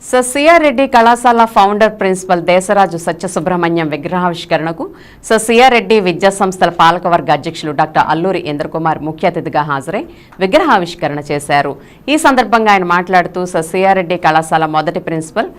CR Reddy కళాశాల founder principal Desaraju Satyasubrahmanyam విగ్రహావిష్కరణకు CR Reddy విద్యా సంస్థల పాలకవర్గ అధ్యక్షులు డాక్టర్ అల్లూరి ఇంద్రకుమార్ ముఖ్య అతిథిగా హాజరై విగ్రహావిష్కరణ చేశారు. ఈ సందర్భంగా ఆయన మాట్లాడుతూ సిఆర్ రెడ్డి కళాశాల మొదటి ప్రిన్సిపల్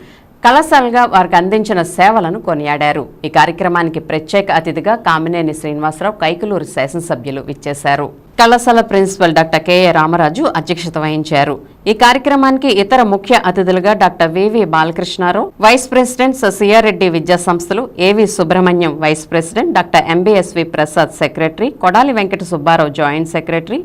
కళాశాలగా వారికి అందించిన సేవలను కొనియాడారు. ఈ కార్యక్రమానికి ప్రత్యేక అతిథిగా కామినేని శ్రీనివాసరావు, కైకలూరు శాసనసభ్యులు విచ్చేశారు. కళాశాల ప్రిన్సిపల్ డాక్టర్ కెఏ రామరాజు అధ్యక్షత వహించారు. ఈ కార్యక్రమానికి ఇతర ముఖ్య అతిథులుగా doctor VV Balakrishnarao, vice president CR Reddy విద్యా సంస్థలు, AV Subrahmanyam vice president, doctor MBSV Prasad secretary, Kodali Venkata Subbarao joint secretary,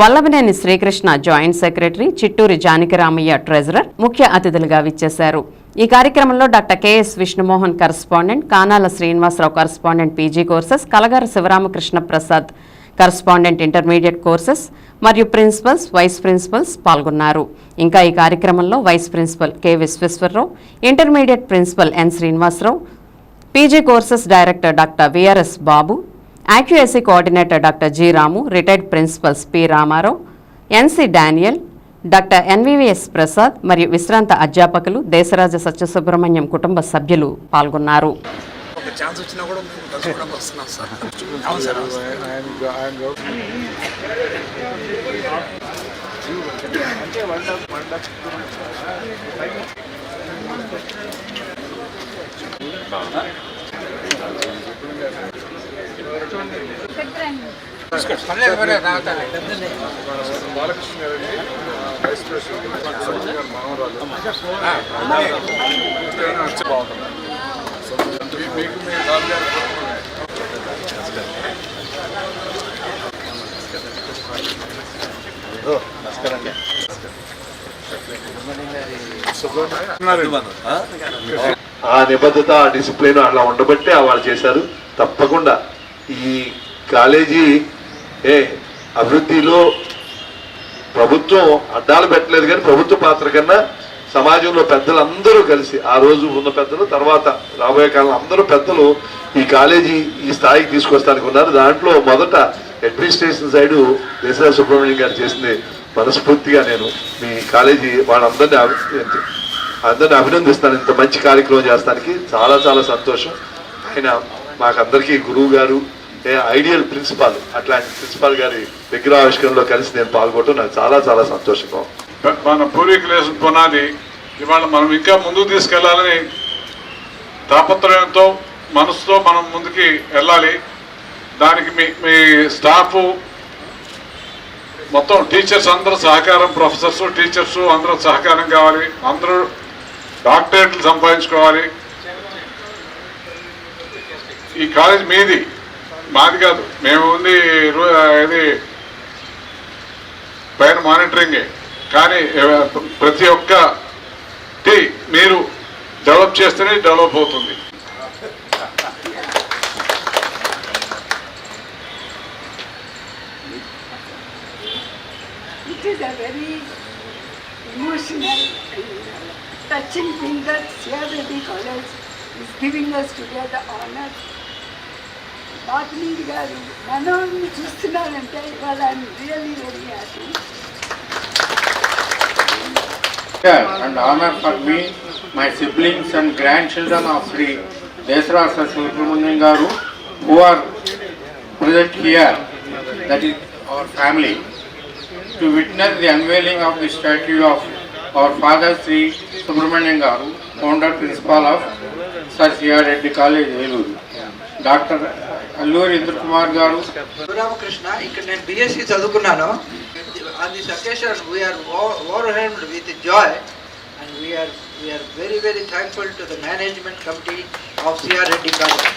Vallabhaneni Srikrishna joint secretary, Chitturi Janakiramaiah treasurer ముఖ్య అతిథులుగా విచ్చేశారు. ఈ కార్యక్రమంలో doctor KS Vishnumohan correspondent, Kanala Srinivasarao correspondent PG courses, Kalagaru Sivaramakrishna Prasad correspondent intermediate courses మరియు ప్రిన్సిపల్స్, వైస్ ప్రిన్సిపల్స్ పాల్గొన్నారు. ఇంకా ఈ కార్యక్రమంలో vice principal K Visweswararao, intermediate principal N Srinivasarao, PG courses director doctor VRS బాబు, యాక్యుఎస్సీ కోఆర్డినేటర్ డాక్టర్ జి రాము, రిటైర్డ్ ప్రిన్సిపల్స్ పి రామారావు, ఎన్సి డానియల్, డాక్టర్ ఎన్వివిఎస్ ప్రసాద్ మరియు విశ్రాంత అధ్యాపకులు, దేశరాజ సత్యసుబ్రహ్మణ్యం కుటుంబ సభ్యులు పాల్గొన్నారు. ఆ నిబద్ధత, ఆ డిసిప్లిన్ అలా ఉండబట్టే వాళ్ళు చేశారు. తప్పకుండా ఈ కాలేజీ అభివృద్ధిలో ప్రభుత్వం అడ్డాలు పెట్టలేదు, కానీ ప్రభుత్వ పాత్ర కన్నా సమాజంలో పెద్దలందరూ కలిసి, ఆ రోజు ఉన్న పెద్దలు, తర్వాత రాబోయే కాలంలో అందరూ పెద్దలు ఈ కాలేజీ ఈ స్థాయికి తీసుకొస్తానికి ఉన్నారు. దాంట్లో మొదట అడ్మినిస్ట్రేషన్ సైడు దేశరాజ సుబ్రహ్మణ్యం గారు చేసింది మనస్ఫూర్తిగా నేను మీ కాలేజీ వాళ్ళందరినీ అభినందిస్తాను. ఇంత మంచి కార్యక్రమం చేస్తానికి చాలా చాలా సంతోషం. ఆయన మాకందరికీ గురువు గారు, ఐడియల్ ప్రిన్సిపాల్, అట్లాంటి ప్రిన్సిపాల్ గారి విగ్రహావిష్కరణలో కలిసి నేను పాల్గొనడం నాకు చాలా చాలా సంతోషంగా. మన పూర్వీకుల పునాది ఇవాళ మనం ఇంకా ముందుకు తీసుకెళ్లాలని తాపత్రయంతో, మనసుతో మనం ముందుకి వెళ్ళాలి. దానికి మీ స్టాఫ్ మొత్తం టీచర్స్ అందరూ సహకారం, ప్రొఫెసర్స్, టీచర్స్ అందరూ సహకారం కావాలి. అందరూ డాక్టరేట్లు సంపాదించుకోవాలి. ఈ కాలేజ్ మీది, మాది కాదు. మేము ఉంది ఇది పైన మానిటరింగే, కానీ ప్రతి ఒక్కటి మీరు డెవలప్ చేస్తేనే డెవలప్ అవుతుంది. It is a very emotional, touching thing that CR Reddy College is giving us today the honor. Bhatni garu మనల్ని చూస్తున్నారంటే ఇవాళ I'm really very happy. And honor for me, my siblings and grandchildren of Sri Desaraj Subramanian Garu, who are present here, that is our family, to witness the unveiling of the statue of our father Sri Subramanian Garu, founder principal of CR Reddy College, Eluru. Dr. Alluri Indrakumar Garu. Ramakrishna, ఇక్కడ నేను BSc చదువుకున్నాను. On this occasion we are overwhelmed with joy and we are very thankful to the management committee of CR Reddy College.